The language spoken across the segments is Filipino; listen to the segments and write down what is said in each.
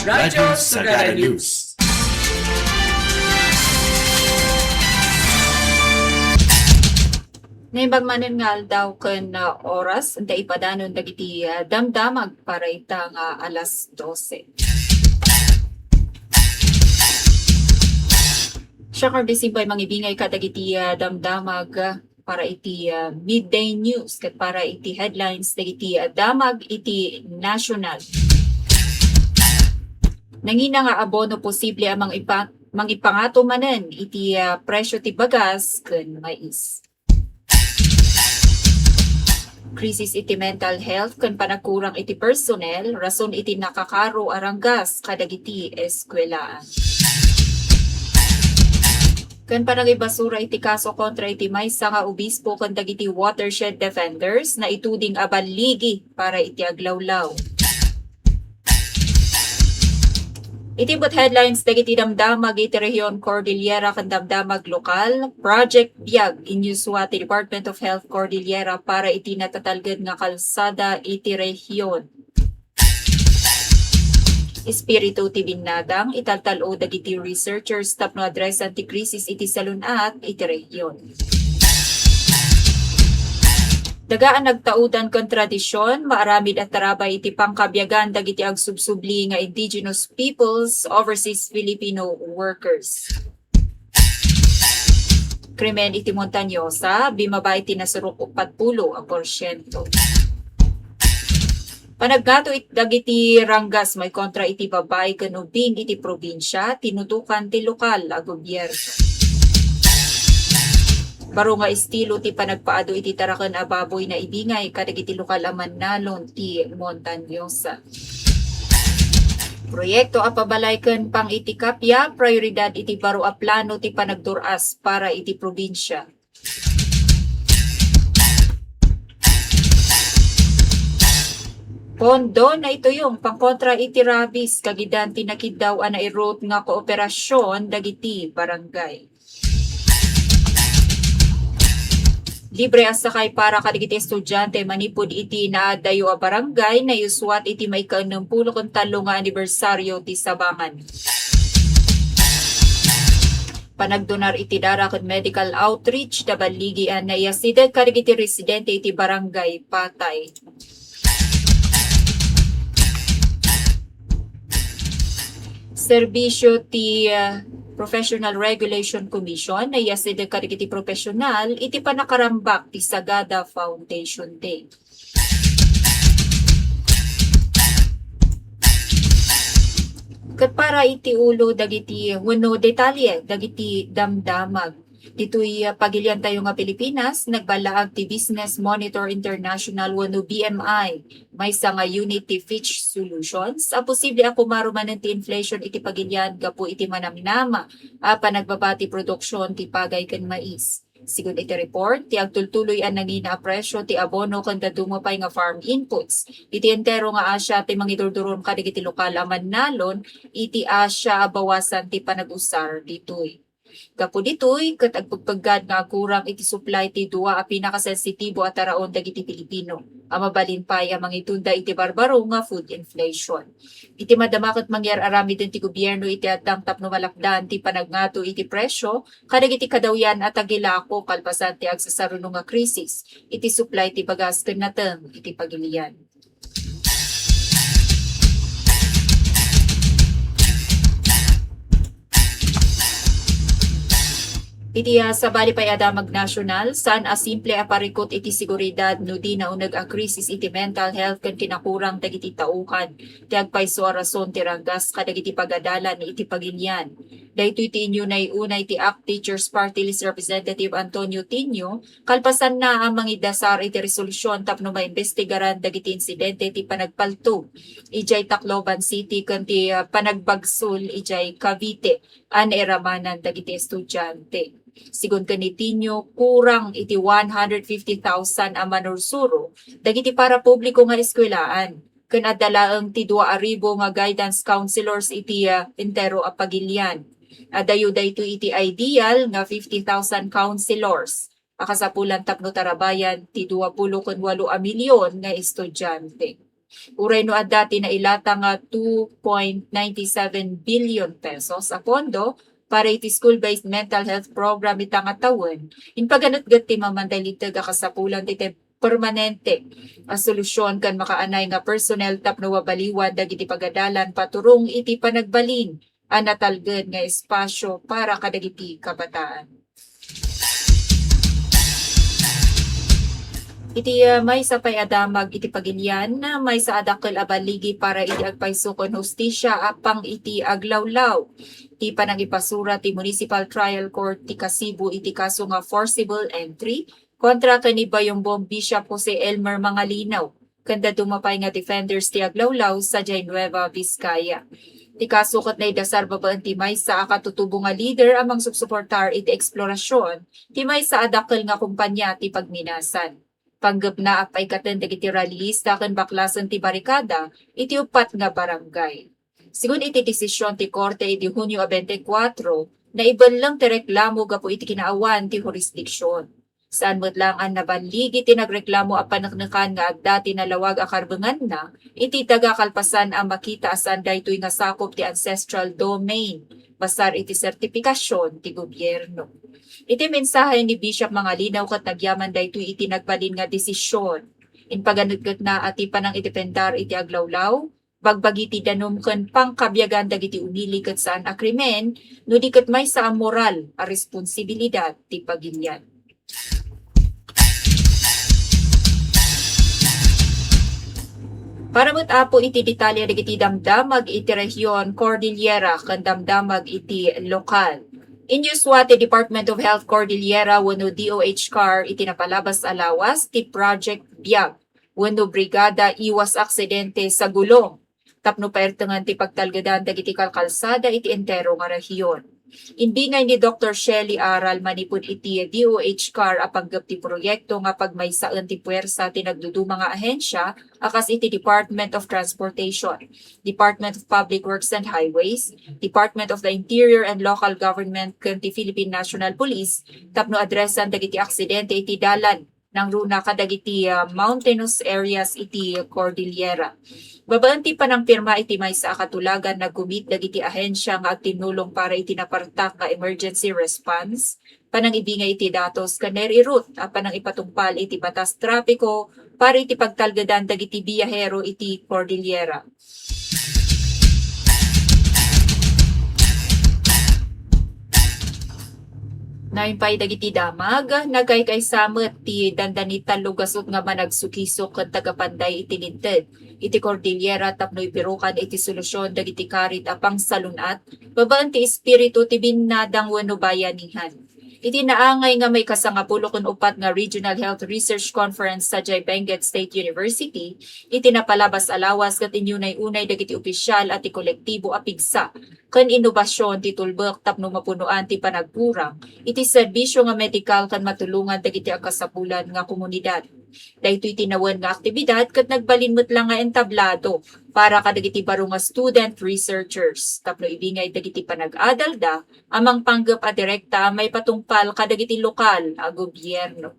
Radyo Sagara News. Naibagmanan nga daw ken oras enta ipadanon dagiti damdamag para ita nga alas 12. Siya kardisibay mangibingay kadagiti damdamag para iti midday news ket para iti headlines dagiti damag iti national. Nangina nga abono posible amang mangipangato manen iti presyo ti bagas ken mais. Krisis iti mental health ken panagkurang iti personnel rason iti nakakaro aranggas kadagiti eskwelaan. Ken panagibasura iti kaso kontra iti maysa nga obispo ken dagiti watershed defenders na ituding abaligi para iti aglawlaw. Itibot headlines dagiti damdamag iti Rehiyon Cordillera ken damdamag lokal, Project Biag inyuswa ti Department of Health Cordillera para iti natatalged nga kalsada iti rehiyon. Espiritu ti binadang italtalo dagiti researchers tapno address anti krisis iti salunat iti rehiyon. Dagaan nagtaudan ken tradisyon, maaramid at tarabay iti pangkabyagan dagiti agsubsubli nga indigenous peoples, overseas Filipino workers. Krimen iti Montañosa, bimaba iti nasurok 40%. Panaggato iti dagiti ranggas may kontra iti babay ken ubing iti probinsya, tinutukan ti lokal a gobyerno. Baro nga estilo ti panagpaado iti taraken a baboy na ibingay kadagiti lokal a mannalon ti Montañosa. Proyekto a pabalay ken pang iti kapya, prioridad iti baro a plano ti panagduras para iti probinsya. Pondo na ito yung pangkontra iti rabies kagidan tinakid daw ana irot nga kooperasyon dagiti barangay. Libre asakay para kadagiti estudyante manipud iti naadayo a barangay na yuswat iti may ka-60 nga anibersaryo ti Sabangan. Panagdonar iti dara ken medical outreach dabaligian na iyasideg kadagiti residente iti barangay Patay. Serbisyo ti Professional Regulation Commission na iyasideg kadagiti profesional iti panakarambak ti Sagada Foundation Day. Ket para iti ulo dagiti wenno detalye dagiti damdamag. Dito'y pagilian tayo nga Pilipinas, nagbalaag ti Business Monitor International wenno BMI, maysa nga unit ti Fitch Solutions, a posible ako marumanen ti inflation iti pagilian gapu iti manamnama, panagbaba ti produksyon ti pagay ken mais. Sigun iti report, ti agtultuloy ang nangina presyo ti abono ken dadumapay nga farm inputs. Iti entero nga asya ti mangidurduron kadagiti lokal a mannalon, iti asya bawasan ti panag-usar ditoy. Gapu ditoy ket agpagpaggad nga kurang iti supply ti duwa a pinakasensitibo at taraon dagiti Pilipino. Mabalin pay a mangitunda iti barbaro nga food inflation. Iti madama ket mangyar aramid ti gobyerno iti adang tapno malakdan ti panagnato iti presyo kadagiti kadawyan at agilako kalpasan ti agsasaruno nga krisis iti supply ti bagas ken nateng iti pagilian. Iti sabali pay adamag nasyonal, saan asimple aparikot iti seguridad no di naunag ang krisis iti mental health ken kinakurang dagiti tauhan. Ti agpayso a rason ti ranggas kadagiti pagadalan iti pagilian. Daytoy ti inyo unay ti ACT Teachers Party List Representative Antonio Tinio, kalpasan na ang mangidasar iti resolusyon tapno maimbestigaran dagiti insidente ti panagpalto. Ijay Tacloban City ken ti panagbagsul ijay Cavite an eramanan dagiti estudyante. Sigun kanitinyo, kurang iti 150,000 ang manursuro, dagiti para publiko nga eskwelaan. Ken adalaeng ti 2,000 nga guidance counselors iti entero a pagilian. Adayo dayto iti ideal nga 50,000 counselors. Akasapulan tapno tarabayan ti 28 milyon nga estudyante. Uray no dati na ilata nga 2.97 billion pesos a pondo para iti school-based mental health program ita nga tawen. In pagganat-gat ti mamandalitag a kasapulan ti permanente a solusyon kan makaanay nga personnel tapno wabaliwan dagiti pagadalan paturong iti panagbalin a natalged nga espasyo para kadagiti kabataan. Iti may sa payadamag iti pagilian na may sa adakkel abaligi para iti agpaysukon hustisya apang iti aglawlaw. Ti panang ipasura ti Municipal Trial Court ti Kasibu iti kaso nga forcible entry kontra kani Bayombong Bishop Jose Elmer Mangalinaw, kanda dumapay nga defenders ti aglawlaw sa Nueva Vizcaya. Ti kasukot na idasar babaan ti may sa akatutubo nga leader amang subsuportar iti eksplorasyon, ti may sa adakkel nga kumpanya ti pagminasan. Panggap na apay katen dagiti rallyista ken baklasan ti barikada, iti upat nga barangay. Sigun iti desisyon ti Korte iti Hunyo 24, na iban lang ti reklamo gapo iti kinaawan ti jurisdiksyon. Saan mo't lang ang nabanligi iti nagreklamo a panaknakan nga agda tinalawag a karbengan na, iti taga-kalpasan ang makita asan daytoy nga sakop ti ancestral domain, basar iti sertifikasyon ti gobyerno. Iti mensahe ni Bishop Mangalinaw kat nagyaman daytoy iti nagbalin nga desisyon. In paganagkat na ati panang itipendar iti aglawlaw, bagbagi ti danom ken pangkabyagan dagiti unili ket saan a krimen, no di ket may sa moral a responsibilidad ti pagilian. Para apo iti detalye dagiti damdamag iti rehiyon Cordillera ken damdamag iti lokal. Inyuswa ti Department of Health Cordillera wenno DOH-CAR iti napalabas alawas ti Project Biag wenno Brigada Iwas Aksidente sa Gulong. Tapno paertengan ti pagtalgadan dagiti kalkalsada iti entero nga rehiyon. Inbingay ni Dr. Shelly Aral manipud iti DOH-CAR apanggap ti proyekto nga pagmaysaan ti puwersa ti nagduduma nga ahensya akas iti Department of Transportation, Department of Public Works and Highways, Department of the Interior and Local Government ken ti Philippine National Police tapno adresan dagiti aksidente iti dalan nang runa kadagiti mountainous areas iti Cordillera. Babaanti pa ng pirma iti may sa akatulagan na gumit dagiti ahensya nga agtinulong para iti napartak nga emergency response, panang ibingay iti datos kaneri route, panang ipatungpal iti batas trapiko para iti pagtalgadan dagiti biyahero iti Cordillera. Naimpay dagiti damag, nagkaykay samet ti dandanita lugasot nga managsukisok ken tagapanday iti linted. Iti Cordillera tapno ipirukan iti solusyon dagiti karit apang salunat, babaan ti espiritu ti binnadang wenno bayanihan. Iti naangay nga may kasangapulo ken upat nga Regional Health Research Conference sa Benguet State University, iti napalabas alawas ket inyunay-unay dagiti opisyal at ti kolektibo a pigsa ken inobasyon ti tulbek tapno mapunuan ti panagpurang iti serbisyo nga medikal ken matulungan dagiti kasapulan nga komunidad. Daytoy tinawen nga aktibidad ket nagbalinmet lang nga entablado para kadagiti baro nga student researchers. Tapno ibingay dagiti panag-adalda amang panggap a direkta may patungpal kadagiti lokal a gobyerno.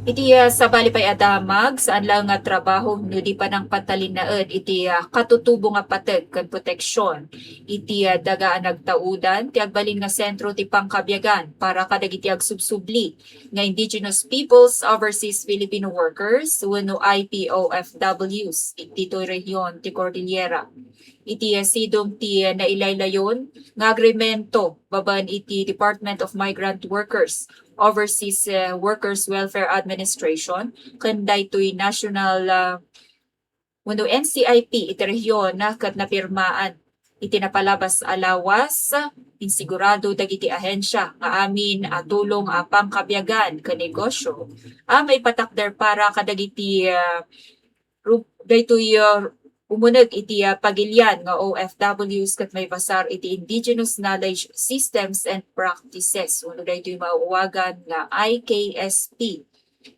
Iti sa balipay adamag saan lang nga trabaho no di pa nang patalinaed iti katutubo nga pateg ken proteksyon iti dagaan nagtaudan ti agbalin nga sentro ti pangkabyagan para kadagiti agsubsubli nga Indigenous Peoples Overseas Filipino Workers wenno IPOFWs iti rehiyon ti Cordillera. Iti sidom ti nailaylayon nga agreemento baban iti Department of Migrant Workers Overseas Workers Welfare Administration ken daytoy National wenno NCIP iti rehiyon na ket napirmaan iti napalabas alawas insigurado dagiti ahensya nga amin tulong pangkabyagan ken negosyo may patakder para kadagiti daytoy umuneg iti pagilian nga OFWs ket may basar iti Indigenous Knowledge Systems and Practices uno daytoy mauwagan nga IKSP.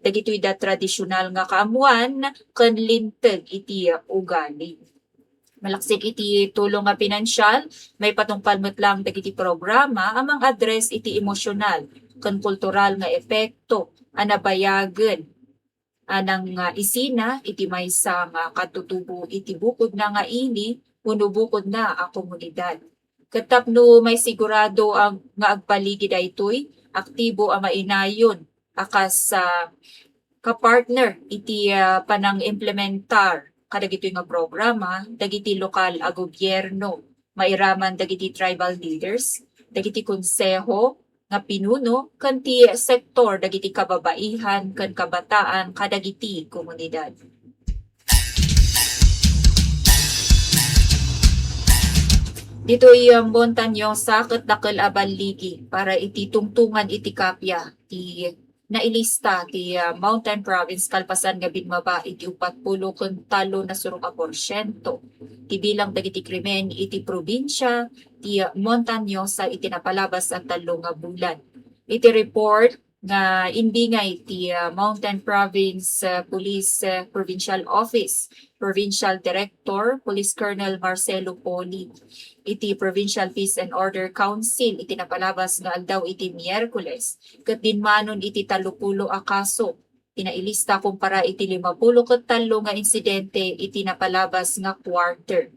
Dagitoy da tradisyonal nga kaamuan ken linteg iti ugali. Malaksik iti tulong nga pinansyal, may patungpal met lang dagiti programa amang address iti emosyonal ken kultural nga epekto anabayagan anang isina iti maysa nga katutubo iti bukod na nga ini bukod na a komunidad. Katapno may sigurado ang nga agpaligid daytoy aktibo ang mainayon akas sa kapartner iti panang implementar kadagitoy nga programa dagiti lokal a gobyerno mairaman dagiti tribal leaders dagiti konseho nga pinuno kanti sektor dagiti kababaihan ken kabataan kadagiti komunidad. Dito'y Montañosa ket dakkel a baligi para iti tungtungan iti kapya ti nailista ti Mountain Province kalpasan nga binmaba iti 40 na surong a porsyento ti bilang dagiti krimen iti probinsya ti Montañosa iti napalabas ang 3 nga bulan. Iti report nga inbingay ti Mountain Province Police Provincial Office Provincial Director Police Colonel Marcelo Poli iti Provincial Peace and Order Council iti napalabas nga aldaw iti Miyerkules ket dinmanon iti 30 a kaso tinailista kumpara iti 53 nga insidente iti napalabas nga quarter.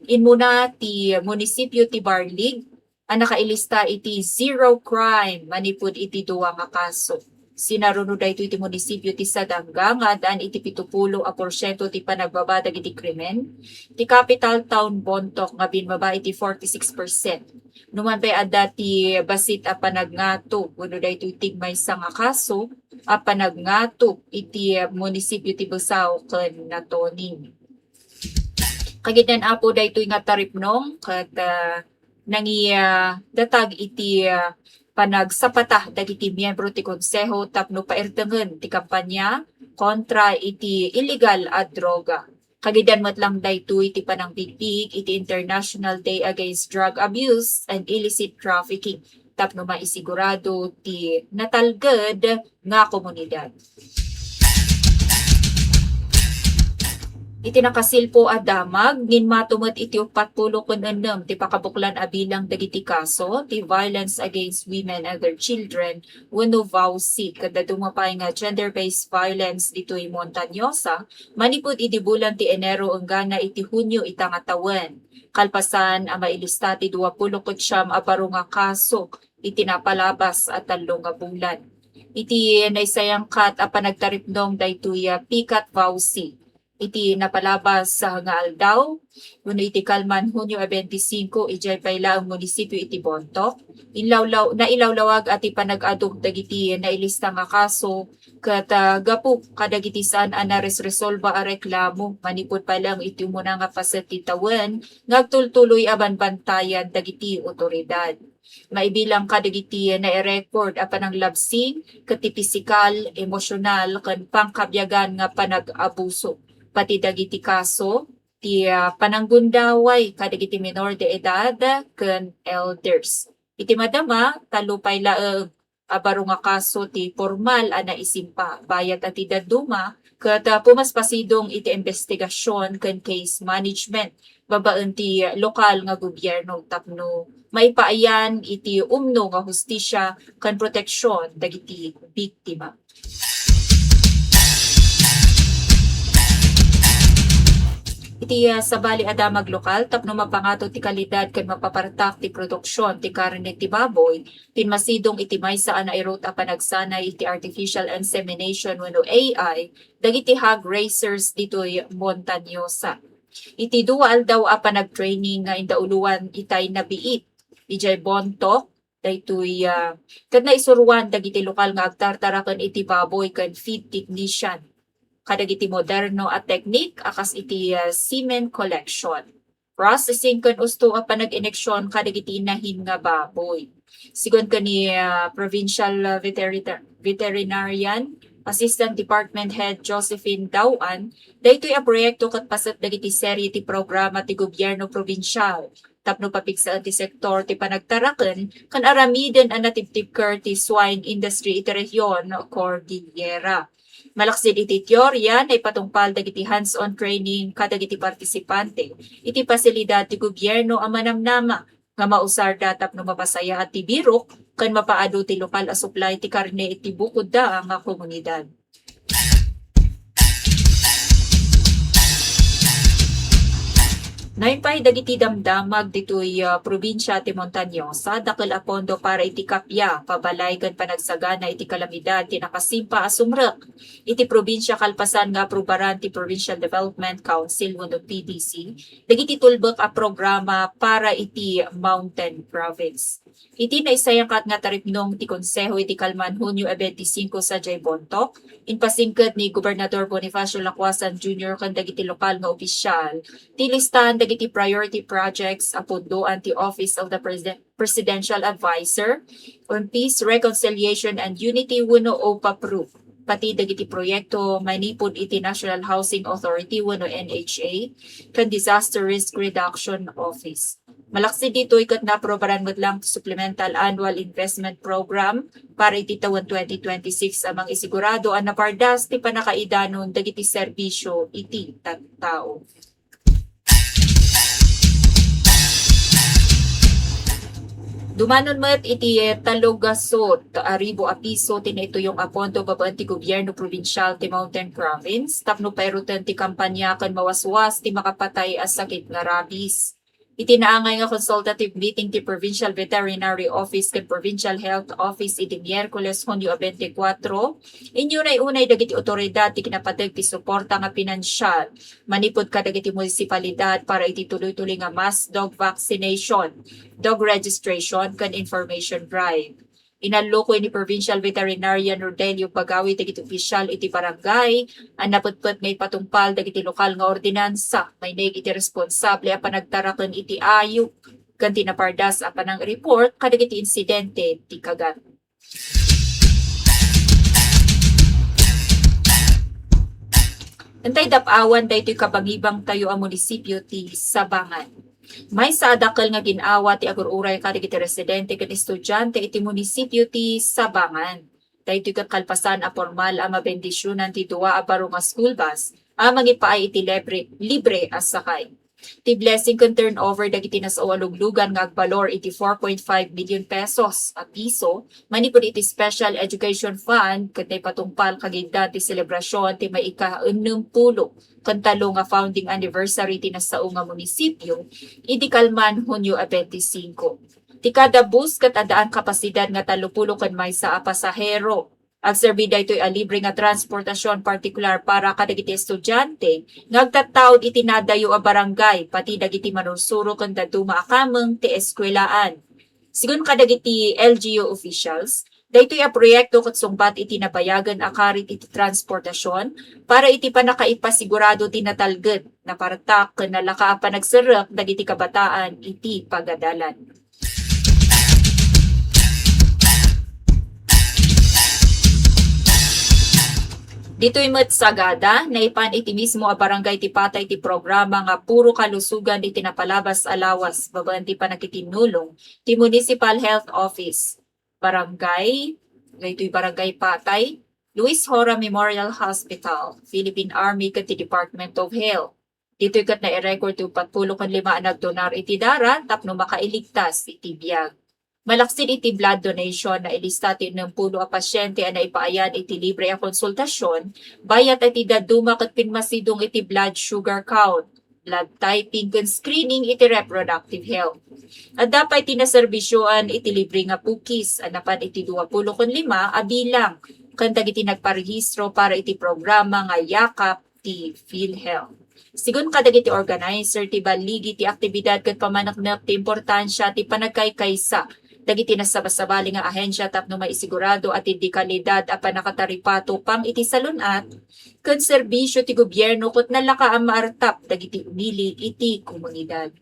Inmuna ti munisipyo ti Barlig ang nakailista iti zero crime manipud iti 2 nga kaso. Sinaruno dayto iti munisipyo ti Sadanga nga daan iti 70% ti panagbabadag iti krimen. Ti capital town Bontoc nga binbaba iti 46%. Numan pa'y adda ti basit a panagnato kuno dayto iti maysa nga kaso a panagnato iti munisipyo ti Busao ken Natoning. Kagitan apo daytoy nga taripnong ket datag iti panagsapata dagiti miyembro ti konseho tapno paertengen ti kampanya kontra iti illegal a droga. Kagidan met lang daytoy ti panangpigpig iti International Day Against Drug Abuse and Illicit Trafficking tapno maisigurado ti natalged nga komunidad. Iti nakasilpo a damag ginmatumet iti 46 ti pakabuklan a bilang dagiti kaso ti violence against women and their children wenno VAUSI kada dumapay nga gender-based violence ditoy Montañosa manipud iti bulan ti Enero hanggang iti Hunyo ita nga tawen. Kalpasan a mailista ti 29 a baro nga kaso iti napalabas at 3 nga bulan. Iti naisayangkat a panagtaripnong daytoy pikat VAUSI iti napalabas nga aldaw kuno iti kalman Hunyo 25 ijay payla ang munisipyo iti Bontoc nailawlawag ati panag-aduk dagiti nailista nga kaso ket gapu kadagiti saan a naresolba a reklamo manipud pa lang iti umuna nga paset ti tawen ngagtultuloy a banbantayan dagiti otoridad. Maibilang kadagiti na-record a pananglabsing ket ti pisikal, emosyonal ken pangkabyagan nga panag-abuso. Pati dagiti kaso ti pananggundaway kadagiti minor de edad ken elders. Iti madama talupay laeng abaro nga kaso ti formal a naisimpa bayat at idaduma ket pumaspasidong iti investigasyon ken case management babaen ti lokal nga gobyerno tapno maipaayan iti umno nga hustisya ken proteksyon dagiti biktima. Iti sabali adamag lokal tapno mapangato ti kalidad ken mapapartak ti produksyon ti karne ti baboy tinmasidong iti maysa a nairot a panagsanay iti artificial insemination wenno AI dagiti hog raisers ditoy Montañosa. Iti dual daw a panagtraining nga indauluan itay nabiit ijay Bontoc daytoy ket naisuruan dagiti lokal nga agtartaraken iti baboy ken feed technician. Kadagiti moderno at teknik akas iti semen collection. Processing ken usto a panag-ineksyon kadagiti inahin nga baboy. Sigon kani Provincial Veterinarian Assistant Department Head Josephine Dauan, daytoy a proyekto ket paset dagiti serye ti programa ti gobyerno probinsyal. Tapno papigsaan ti sektor ti panagtaraken kan aramiden a natibtib ker ti swine industry iti rehiyon Cordillera. Malaksid iti teorya na ipatungpal dagiti hands-on training kadagiti partisipante. Iti pasilidad ti gobyerno ang manamnama nga mausar datap no mapasaya at ti birok kan mapaado ti lokal a supply ti karne iti bukod da nga komunidad. Naimpay dagiti damdamag ditoy probinsya ti Montañosa dakkel a pondo para iti kapya pabalay ken panagsagana iti kalamidad ti nakasimpa a sumrek iti probinsya kalpasan nga aprubaran ti Provincial Development Council wenno PDC dagiti tulbek a programa para iti Mountain Province. Iti naisayang kat nga taripnong ti konseho iti Kalman Hunyo 25 sa Jaybontok inpasingket ni Gobernador Bonifacio Lacuasan Jr. ken dagiti lokal nga opisyal ti listahan dagiti priority projects apundoan ti Office of the Presidential Advisor on Peace, Reconciliation and Unity wenno OPAPRO. Pati dagiti proyekto manipod iti National Housing Authority wenno NHA ken Disaster Risk Reduction Office. Malaksi dito ikat na aprobaran met lang Supplemental Annual Investment Program para iti taon 2026 amang isigurado ang napardas ti panakaidanon dagiti serbisyo iti tao. Dumanon met iti talugasot aribo a piso tinito yung apondo babaan ti gobyerno probinsyal ti Mountain Province tapno pairutan ti kampanya kan mawaswas ti makapatay as sakit nga rabies. Itinaangay nga consultative meeting ti Provincial Veterinary Office ken Provincial Health Office iti Miyerkules Hunyo 24. Inyo unay dagiti otoridad ti kinapateg ti suporta nga pinansyal manipod ka dagiti munisipalidad para iti tuloy-tuloy nga mass dog vaccination, dog registration ken information drive. Inaloko ni Provincial Veterinarian Rodelio Pagawi dagiti opisyal iti barangay ang naputput ngay patungpal dagiti lokal nga ordinansa may neg iti responsable a panagtaraken iti ayuk ken tinapardas a panang report kadagiti insidente ti kagat. Antay dapawan daytoy kabangibang tayo ang munisipyo ti Sabangan. May sa adakal nga ginawa ti agururay kadagiti residente ken estudyante iti munisipyo ti Sabangan. Daytoy ket kalpasan a formal a mabendisyonan ti duwa a baro nga school bus a mangipaay iti libre as sakay. Ti blessing ken turnover dagiti nasawaluglugan nga agbalor iti 4.5 million pesos a piso manipod iti Special Education Fund ket patungpal kagida ti selebrasyon ti may ika-60 ken talo nga founding anniversary ti nasao nga munisipyo iti Kalman Hunyo 25. Ti kada bus ket adaan kapasidad nga 30 ken maysa a pasahero. Ang serbida ito'y libre nga transportasyon partikular para kadagiti estudyante ngagtattaod iti nadayo a barangay pati dagiti manursuro ken daduma akameng ti eskwelaan. Sigun kadagiti LGU officials, daytoy a proyekto ket sungbat iti nabayagan a karit iti transportasyon para iti panakaipasigurado ti natalged na partak ken nalaka a panagserek dagiti kabataan iti pagadalan. Dito'y met sagada, naipan iti mismo a barangay ti patay ti programa nga puro kalusugan iti napalabas alawas babaan ti panakitinulong ti Municipal Health Office. Barangay, dito'y barangay patay, Luis Hora Memorial Hospital, Philippine Army ket ti Department of Health. Dito'y kat na i-record ti 45 nagdonar iti dara tapno makailigtas iti biyag. Malaksin iti blood donation na ilista ti 60 a pasyente na ipaayan iti libre a konsultasyon, bayat iti daduma ket pinmasidong iti blood sugar count, blood typing ken screening iti reproductive health. At dapat tinaserbisyoan iti libre nga pukis anapan iti 25 a bilang ken dagiti nagparehistro para iti programa nga yakap ti PhilHealth. Sigun kadagiti organizer ti baligi ti aktibidad ket pamanaknak ti importansya ti panagkaykaysa dagiti nasabasabali nga ahensya tapno maisigurado at iti kalidad a panakataripato pang iti salunat ken serbisyo ti gobyerno ket nalaka a maartap dagiti umili iti komunidad.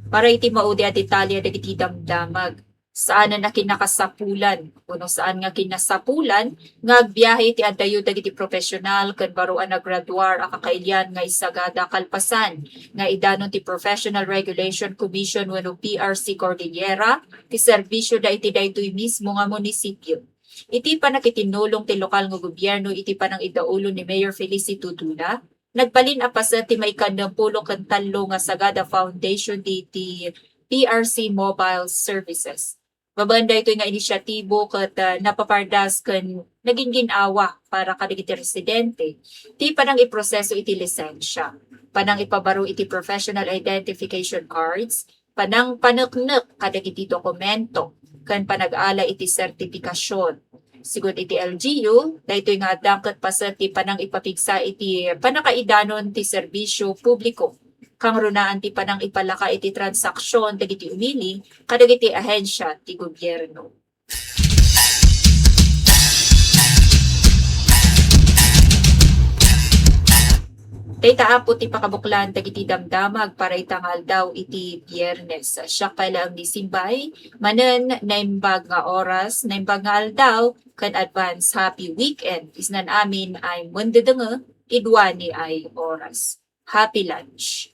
Para iti maudi at Italia dagiti damdamag saan na kinakasapulan kuno saan nga kinasapulan nga agbiyahe ti adayo dagiti profesional ken baruan na graduar a kakailyan nga isagada kalpasan nga idanon ti Professional Regulation Commission wenno PRC Cordillera ti serbisyo da iti daytoy mismo nga munisipyo. Iti panakitinulong ti lokal nga gobyerno iti panang idaulo ni Mayor Felicito Dula Nagbalin pa sa ti may kanampulo kan talo nga Sagada Foundation iti PRC Mobile Services. Mabanda ito nga inisyatibo kat napapardas kan naging ginawa para kadigiti residente. Ti panang iproseso iti lisensya. Panang ipabaro iti professional identification cards. Panang panaknek kadagiti dokumento. Kan panag-ala iti sertifikasyon. Sigud iti LGU, dahito nga dangkat pa sa ti panang ipapigsa iti panakaidanon ti serbisyo publiko. Kang runaan ti panang ipalaka iti transaksyon dagiti umili kadagiti ahensya ti gobyerno. Tayta ti pakabuklan dagiti damdamag para itangal daw iti Biyernes. Siya pala ang nisimbay, manen naimbag nga oras, naimbag nga aldaw, kan advance happy weekend. Isnan amin ay mundedenge, idwani ay oras. Happy lunch.